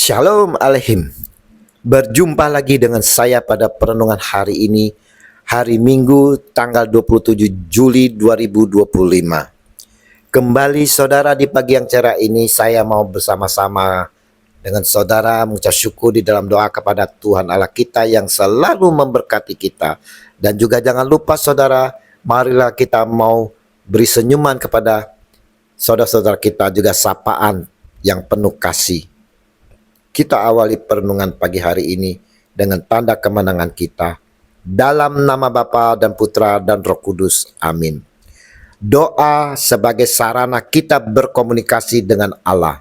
Shalom Aleihim. Berjumpa lagi dengan saya pada perenungan hari ini, hari Minggu tanggal 27 Juli 2025. Kembali saudara, di pagi yang cerah ini saya mau bersama-sama dengan saudara mengucap syukur di dalam doa kepada Tuhan Allah kita yang selalu memberkati kita. Dan juga jangan lupa saudara, marilah kita mau beri senyuman kepada saudara-saudara kita, juga sapaan yang penuh kasih. Kita awali perenungan pagi hari ini dengan tanda kemenangan kita. Dalam nama Bapa dan Putra dan Roh Kudus. Amin. Doa sebagai sarana kita berkomunikasi dengan Allah.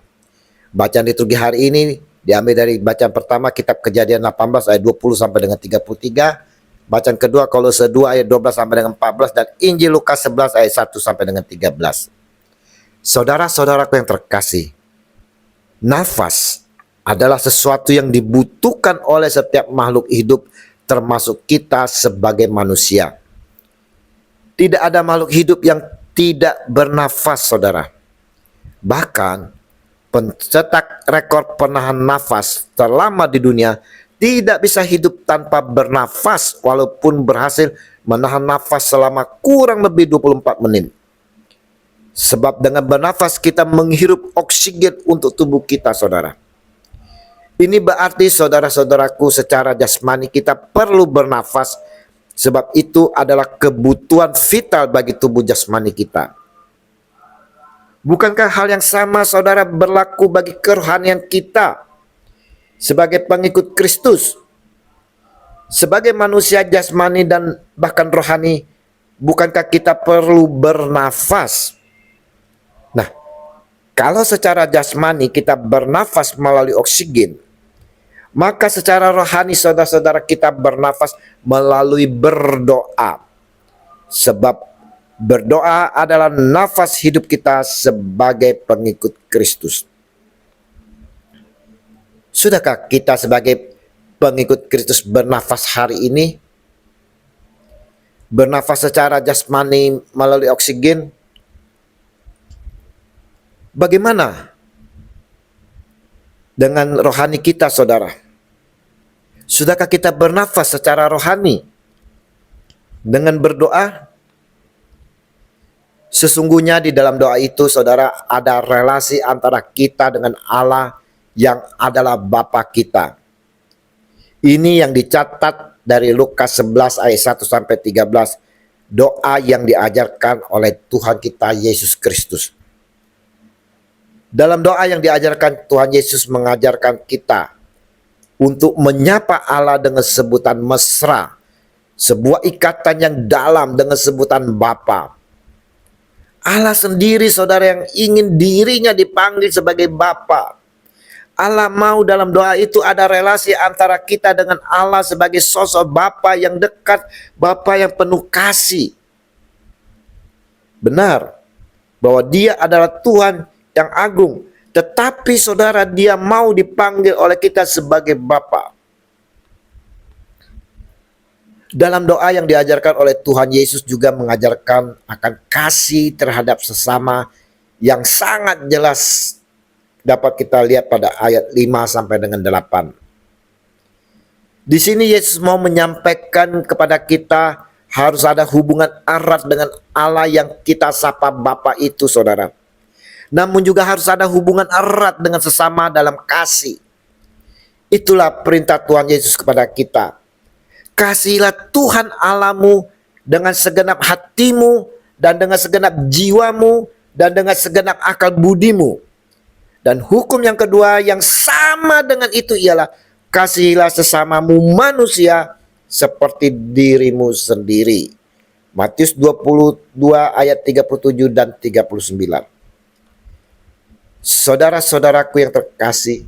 Bacaan liturgi hari ini diambil dari bacaan pertama kitab Kejadian 18 ayat 20 sampai dengan 33. Bacaan kedua Kolose 2 ayat 12 sampai dengan 14. Dan Injil Lukas 11 ayat 1 sampai dengan 13. Saudara-saudaraku yang terkasih, nafas adalah sesuatu yang dibutuhkan oleh setiap makhluk hidup, termasuk kita sebagai manusia. Tidak ada makhluk hidup yang tidak bernafas, saudara. Bahkan pencetak rekor penahan nafas terlama di dunia tidak bisa hidup tanpa bernafas, walaupun berhasil menahan nafas selama kurang lebih 24 menit. Sebab dengan bernafas kita menghirup oksigen untuk tubuh kita, saudara. Ini berarti saudara-saudaraku, secara jasmani kita perlu bernafas, sebab itu adalah kebutuhan vital bagi tubuh jasmani kita. Bukankah hal yang sama saudara berlaku bagi kerohanian kita sebagai pengikut Kristus? Sebagai manusia jasmani dan bahkan rohani, bukankah kita perlu bernafas? Nah, kalau secara jasmani kita bernafas melalui oksigen, maka secara rohani saudara-saudara kita bernafas melalui berdoa. Sebab berdoa adalah nafas hidup kita sebagai pengikut Kristus. Sudahkah kita sebagai pengikut Kristus bernafas hari ini? Bernafas secara jasmani melalui oksigen? Bagaimana dengan rohani kita, saudara? Sudahkah kita bernafas secara rohani dengan berdoa? Sesungguhnya di dalam doa itu, saudara, ada relasi antara kita dengan Allah yang adalah Bapa kita. Ini yang dicatat dari Lukas 11 ayat 1 sampai 13, doa yang diajarkan oleh Tuhan kita Yesus Kristus. Dalam doa yang diajarkan, Tuhan Yesus mengajarkan kita untuk menyapa Allah dengan sebutan mesra, sebuah ikatan yang dalam dengan sebutan Bapa. Allah sendiri, saudara, yang ingin dirinya dipanggil sebagai Bapa. Allah mau dalam doa itu ada relasi antara kita dengan Allah sebagai sosok Bapa yang dekat, Bapa yang penuh kasih. Benar bahwa Dia adalah Tuhan yang agung, tetapi saudara, Dia mau dipanggil oleh kita sebagai Bapa. Dalam doa yang diajarkan oleh Tuhan Yesus juga mengajarkan akan kasih terhadap sesama yang sangat jelas dapat kita lihat pada ayat 5 sampai dengan 8. Di sini Yesus mau menyampaikan kepada kita harus ada hubungan erat dengan Allah yang kita sapa Bapa itu, saudara. Namun juga harus ada hubungan erat dengan sesama dalam kasih. Itulah perintah Tuhan Yesus kepada kita. Kasihilah Tuhan Allahmu dengan segenap hatimu, dan dengan segenap jiwamu, dan dengan segenap akal budimu. Dan hukum yang kedua yang sama dengan itu ialah kasihilah sesamamu manusia seperti dirimu sendiri. Matius 22 ayat 37 dan 39. Saudara-saudaraku yang terkasih,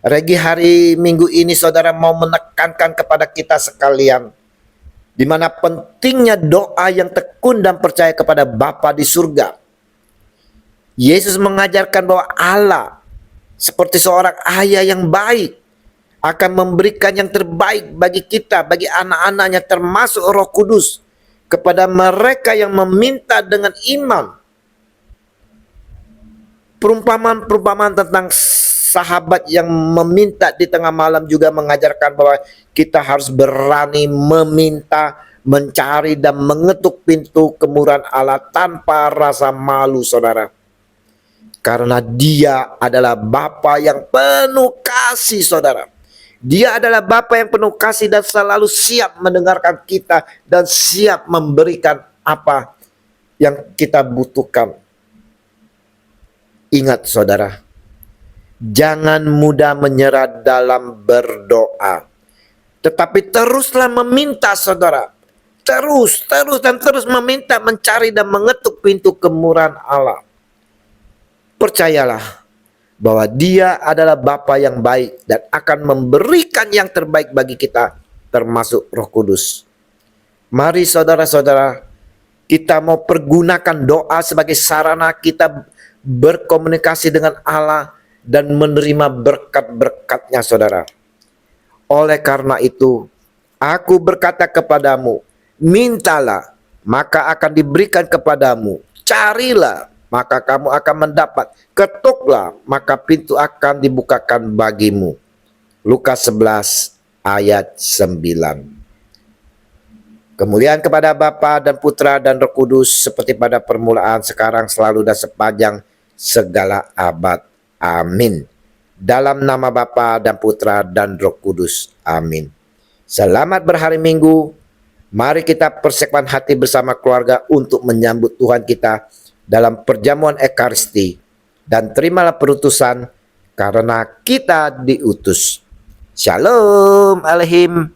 regi hari Minggu ini saudara mau menekankan kepada kita sekalian di mana pentingnya doa yang tekun dan percaya kepada Bapa di surga. Yesus mengajarkan bahwa Allah seperti seorang ayah yang baik akan memberikan yang terbaik bagi kita, bagi anak-anaknya, termasuk Roh Kudus, kepada mereka yang meminta dengan iman. Perumpamaan-perumpamaan tentang sahabat yang meminta di tengah malam juga mengajarkan bahwa kita harus berani meminta, mencari dan mengetuk pintu kemurahan Allah tanpa rasa malu, saudara. Karena Dia adalah Bapa yang penuh kasih, saudara. Dia adalah Bapa yang penuh kasih dan selalu siap mendengarkan kita dan siap memberikan apa yang kita butuhkan. Ingat, saudara, jangan mudah menyerah dalam berdoa, tetapi teruslah meminta, saudara. Terus dan terus meminta, mencari dan mengetuk pintu kemurahan Allah. Percayalah bahwa Dia adalah Bapa yang baik dan akan memberikan yang terbaik bagi kita, termasuk Roh Kudus. Mari saudara-saudara, kita mau pergunakan doa sebagai sarana kita berkomunikasi dengan Allah dan menerima berkat-berkat-Nya, saudara. Oleh karena itu, aku berkata kepadamu, mintalah, maka akan diberikan kepadamu. Carilah, maka kamu akan mendapat. Ketuklah, maka pintu akan dibukakan bagimu. Lukas 11 ayat 9. Kemuliaan kepada Bapa dan Putra dan Roh Kudus, seperti pada permulaan, sekarang, selalu, dan sepanjang segala abad. Amin. Dalam nama Bapa dan Putra dan Roh Kudus. Amin. Selamat berhari Minggu. Mari kita persekutuan hati bersama keluarga untuk menyambut Tuhan kita dalam perjamuan Ekaristi. Dan terimalah perutusan karena kita diutus. Shalom Alehim.